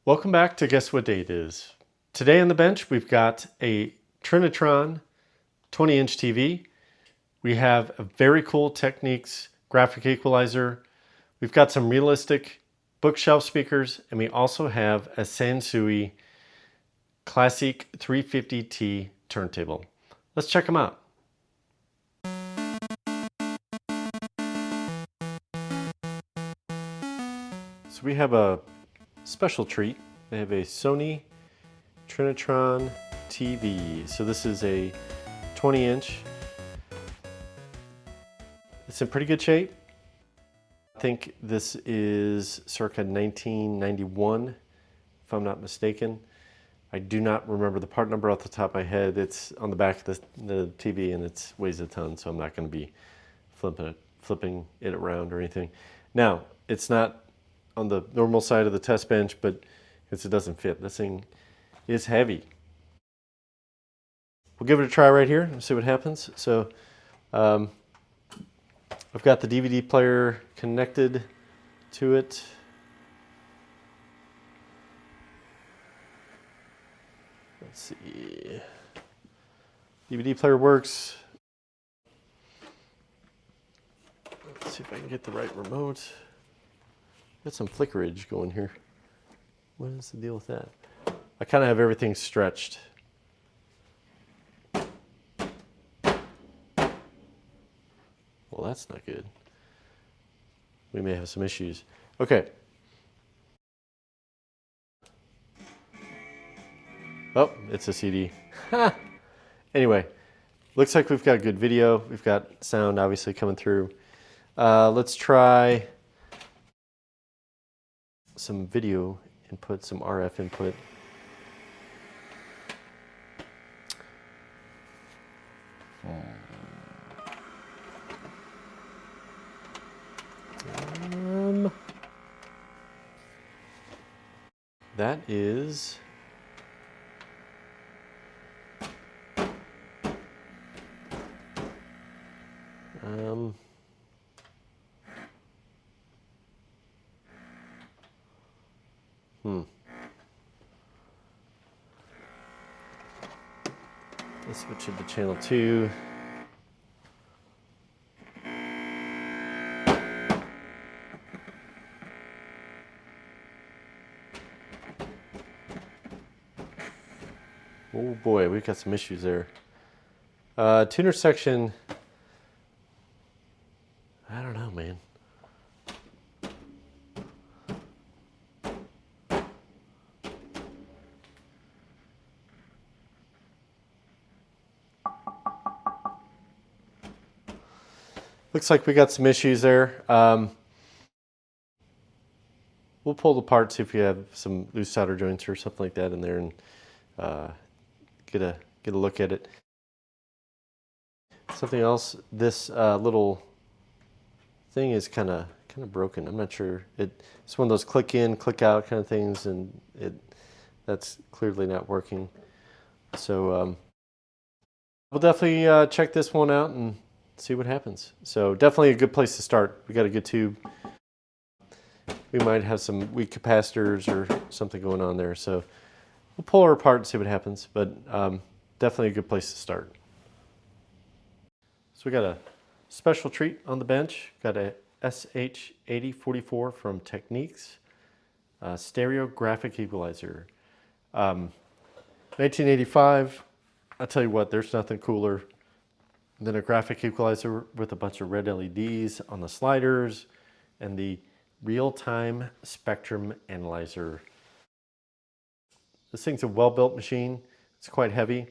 Welcome back to Guess What Day It Is. Today on the bench we've got a Trinitron 20-inch TV. We have a very cool Technics graphic equalizer. We've got some realistic bookshelf speakers, and we also have a Sansui Classique 350T turntable. Let's check them out. So we have a special treat. They have a Sony Trinitron TV. So this is a 20-inch. It's in pretty good shape. I think this is circa 1991, if I'm not mistaken. I do not remember the part number off the top of my head. It's on the back of the TV, and it weighs a ton, so I'm not going to be flipping it around or anything. Now, it's not on the normal side of the test bench, but because it doesn't fit. This thing is heavy. We'll give it a try right here and see what happens. So I've got the DVD player connected to it. Let's see. DVD player works. Let's see if I can get the right remote. Got some flickerage going here. What is the deal with that? I kind of have everything stretched. Well, that's not good. We may have some issues. Okay. Oh, it's a CD. Anyway, looks like we've got good video. We've got sound obviously coming through. Let's try some video input, some RF input. That is Let's switch it to channel 2. Oh boy, we've got some issues there. Tuner section, I don't know, man. Looks like we got some issues there. We'll pull the apart, see if you have some loose solder joints or something like that in there, and get a look at it. Something else, this little thing is kind of broken. I'm not sure. It's one of those click in, click out kind of things, and that's clearly not working. So we'll definitely check this one out and see what happens. So definitely a good place to start. We got a good tube. We might have some weak capacitors or something going on there. So we'll pull her apart and see what happens, but definitely a good place to start. So we got a special treat on the bench. Got a SH-8044 from Technics, stereo graphic equalizer. 1985, I'll tell you what, there's nothing cooler than a graphic equalizer with a bunch of red LEDs on the sliders and the real-time spectrum analyzer. This thing's a well-built machine. It's quite heavy.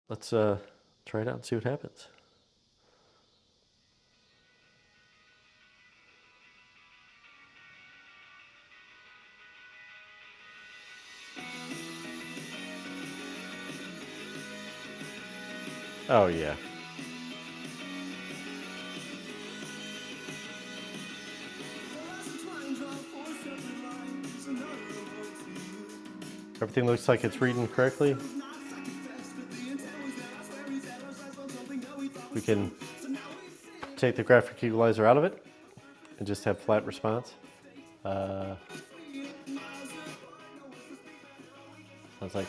Let's try it out and see what happens. Oh yeah. Everything looks like it's reading correctly. We can take the graphic equalizer out of it and just have flat response. Sounds like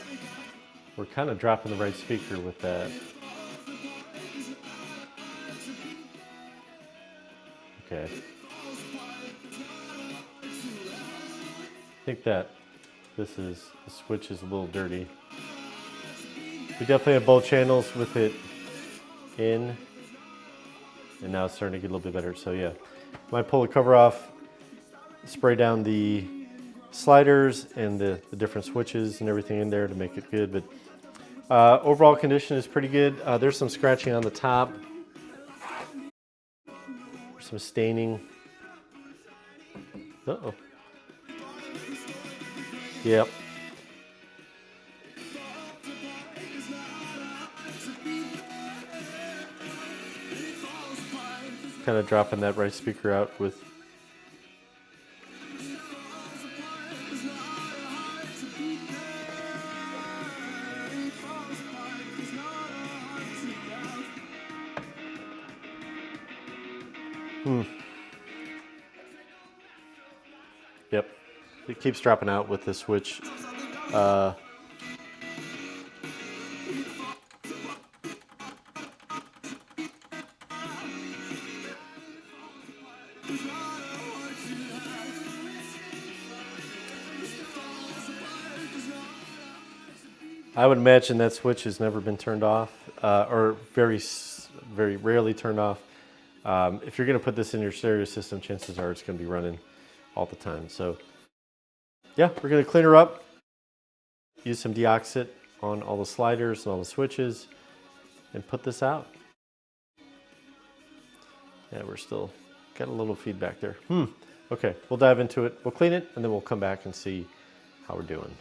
we're kind of dropping the right speaker with that. Okay. I think that the switch is a little dirty. We definitely have both channels with it in, and now it's starting to get a little bit better. So yeah, might pull the cover off, spray down the sliders and the different switches and everything in there to make it good. But overall condition is pretty good. There's some scratching on the top, some staining. Uh-oh. Yep. Kind of dropping that right speaker out with. Yep. It keeps dropping out with the switch. I would imagine that switch has never been turned off, or very rarely turned off. If you're going to put this in your stereo system, chances are it's going to be running all the time. So yeah, we're going to clean her up, use some deoxit on all the sliders and all the switches, and put this out. Yeah, we're still got a little feedback there. Okay, we'll dive into it. We'll clean it, and then we'll come back and see how we're doing.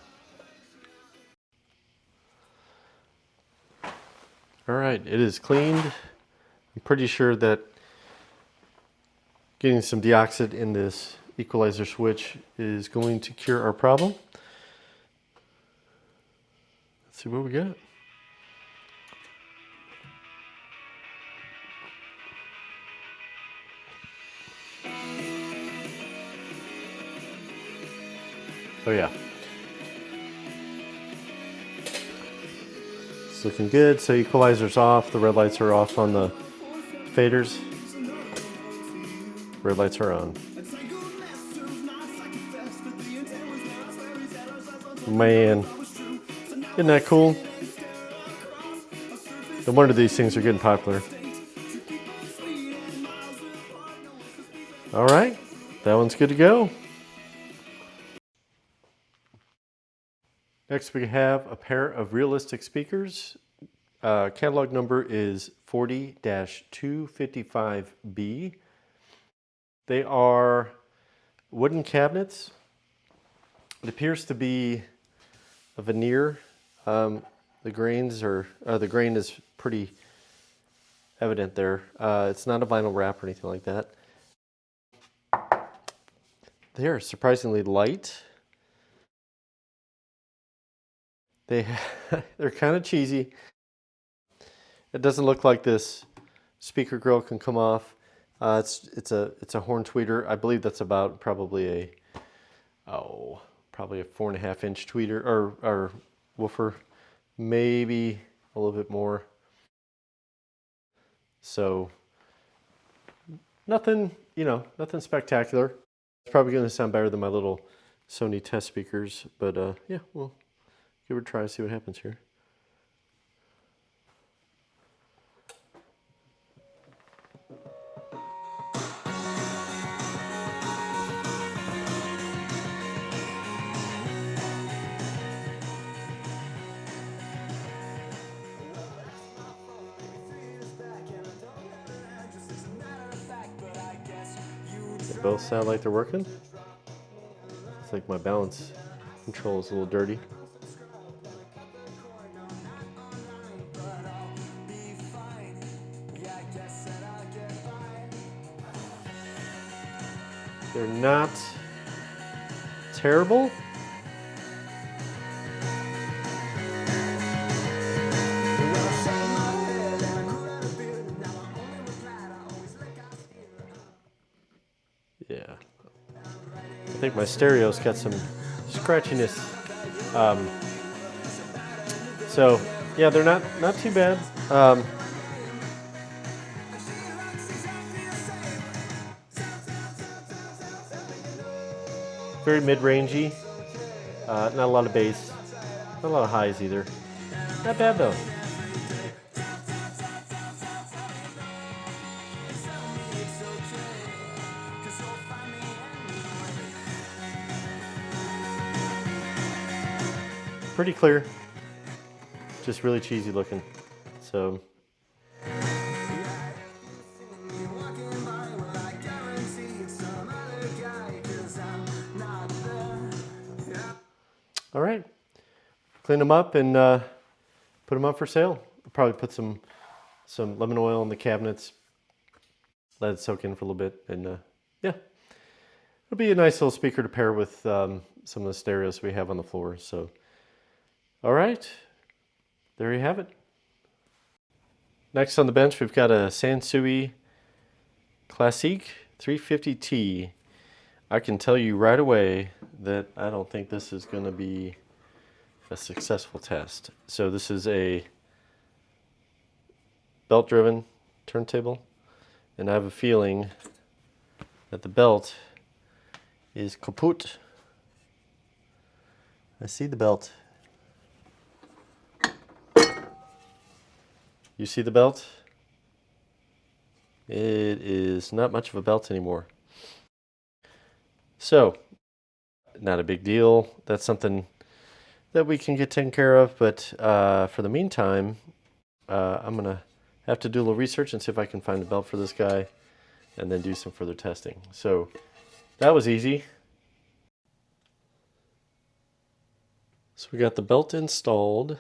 All right, it is cleaned. I'm pretty sure that getting some deoxit in this equalizer switch is going to cure our problem. Let's see what we got. Oh yeah. It's looking good. So equalizer's off. The red lights are off on the faders. Red lights are on. Man, isn't that cool? No wonder these things are getting popular. All right, that one's good to go. Next we have a pair of realistic speakers. Catalog number is 40-255B. They are wooden cabinets. It appears to be a veneer. The grains are the grain is pretty evident there. It's not a vinyl wrap or anything like that. They are surprisingly light. They're kind of cheesy. It doesn't look like this speaker grill can come off. It's a horn tweeter. I believe that's about probably a 4.5 inch tweeter or woofer, maybe a little bit more. So nothing spectacular. It's probably going to sound better than my little Sony test speakers, but yeah, we'll give it a try, see what happens here. They both sound like they're working. It's like my balance control is a little dirty. They're not terrible. Yeah. I think my stereo's got some scratchiness. So yeah, they're not too bad. Very mid-rangey. Not a lot of bass. Not a lot of highs either. Not bad though. Pretty clear. Just really cheesy looking. So. All right. Clean them up and put them up for sale. I'll probably put some lemon oil in the cabinets. Let it soak in for a little bit, and yeah, it'll be a nice little speaker to pair with some of the stereos we have on the floor. So, all right, there you have it. Next on the bench, we've got a Sansui Classique 350T. I can tell you right away that I don't think this is going to be a successful test. So this is a belt-driven turntable, and I have a feeling that the belt is kaput. I see the belt. You see the belt? It is not much of a belt anymore. So, not a big deal. That's something that we can get taken care of, but for the meantime, I'm going to have to do a little research and see if I can find a belt for this guy and then do some further testing. So, that was easy. So we got the belt installed.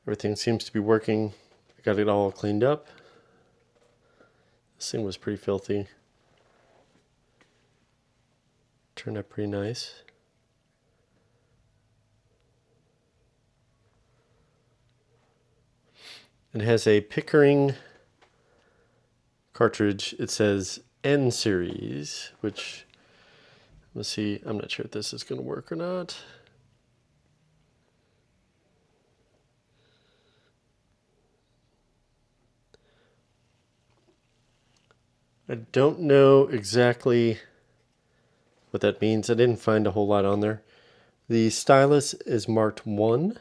Everything seems to be working. I got it all cleaned up. This thing was pretty filthy. Turned out pretty nice. It has a Pickering cartridge. It says N series, which, let's see, I'm not sure if this is going to work or not. I don't know exactly what that means. I didn't find a whole lot on there. The stylus is marked 1. It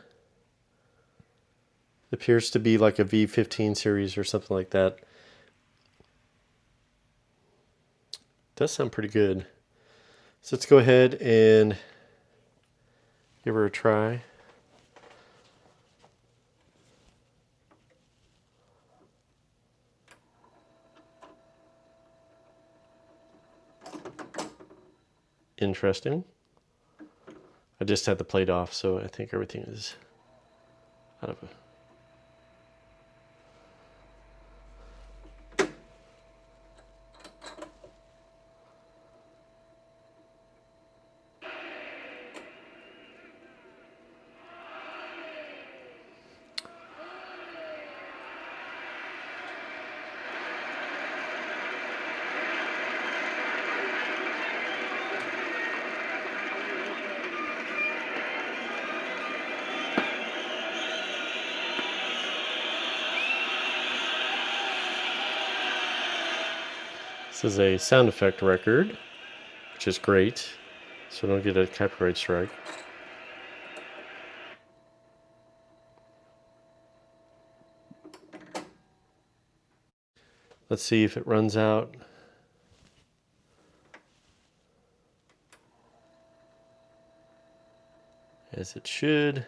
appears to be like a V15 series or something like that. Does sound pretty good. So let's go ahead and give her a try. Interesting. I just had the plate off, so I think everything is out of it. This is a sound effect record, which is great, so don't get a copyright strike. Let's see if it runs out. As it should.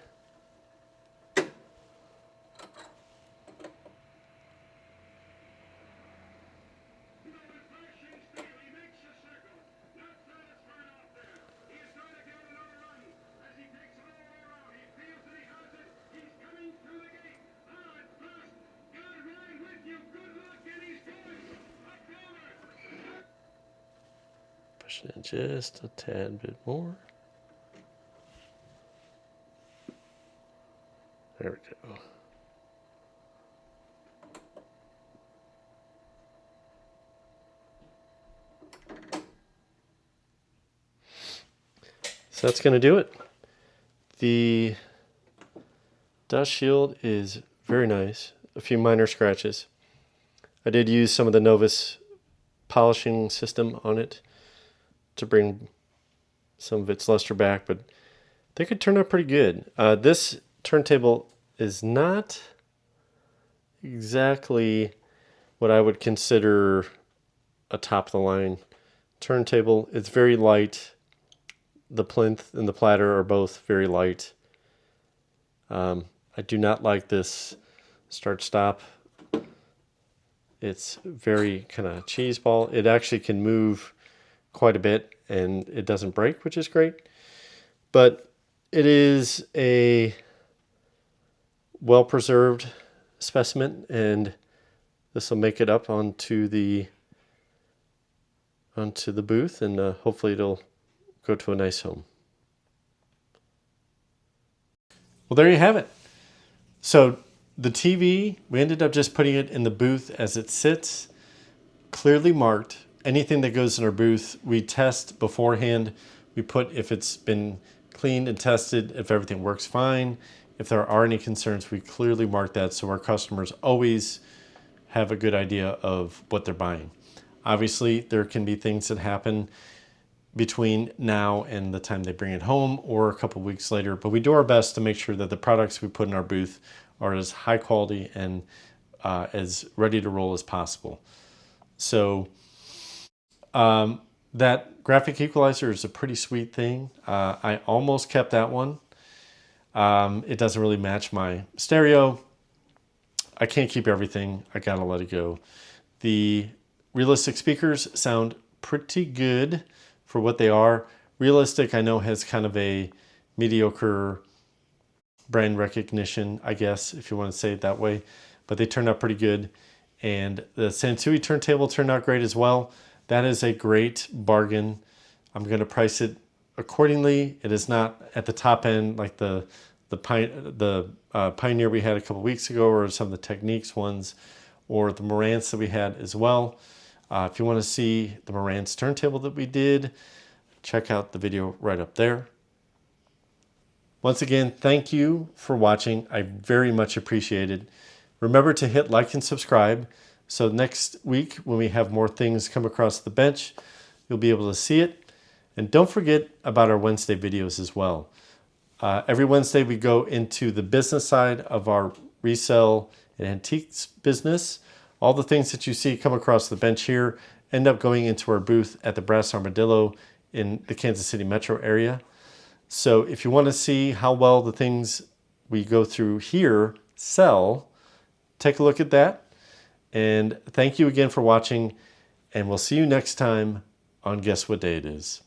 Pushing it just a tad bit more. There we go. So that's going to do it. The Dust shield is very nice. A few minor scratches. I did use some of the Novus polishing system on it to bring some of its luster back, but they could turn out pretty good. This turntable is not exactly what I would consider a top-of-the-line turntable. It's very light. The plinth and the platter are both very light. I do not like this start-stop. It's very kind of cheese ball. It actually can move quite a bit and it doesn't break, which is great. But it is a well-preserved specimen, and this will make it up onto the booth, and hopefully it'll go to a nice home. Well, there you have it. So the TV, we ended up just putting it in the booth as it sits, clearly marked. Anything that goes in our booth, we test beforehand. We put if it's been cleaned and tested, if everything works fine. If there are any concerns, we clearly mark that so our customers always have a good idea of what they're buying. Obviously, there can be things that happen between now and the time they bring it home or a couple weeks later, but we do our best to make sure that the products we put in our booth are as high quality and as ready to roll as possible. So that graphic equalizer is a pretty sweet thing. I almost kept that one. It doesn't really match my stereo. I can't keep everything. I gotta let it go. The realistic speakers sound pretty good for what they are. Realistic, I know, has kind of a mediocre brand recognition, I guess, if you want to say it that way, but they turned out pretty good. And the Sansui turntable turned out great as well. That is a great bargain. I'm going to price it accordingly. It is not at the top end like the Pioneer we had a couple weeks ago, or some of the Technics ones, or the Marantz that we had as well. If you want to see the Marantz turntable that we did, check out the video right up there. Once again, thank you for watching. I very much appreciate it. Remember to hit like and subscribe, so next week when we have more things come across the bench, you'll be able to see it. And don't forget about our Wednesday videos as well. Every Wednesday we go into the business side of our resale and antiques business. All the things that you see come across the bench here end up going into our booth at the Brass Armadillo in the Kansas City metro area. So if you want to see how well the things we go through here sell, take a look at that. And thank you again for watching, and we'll see you next time on Guess What Day It Is.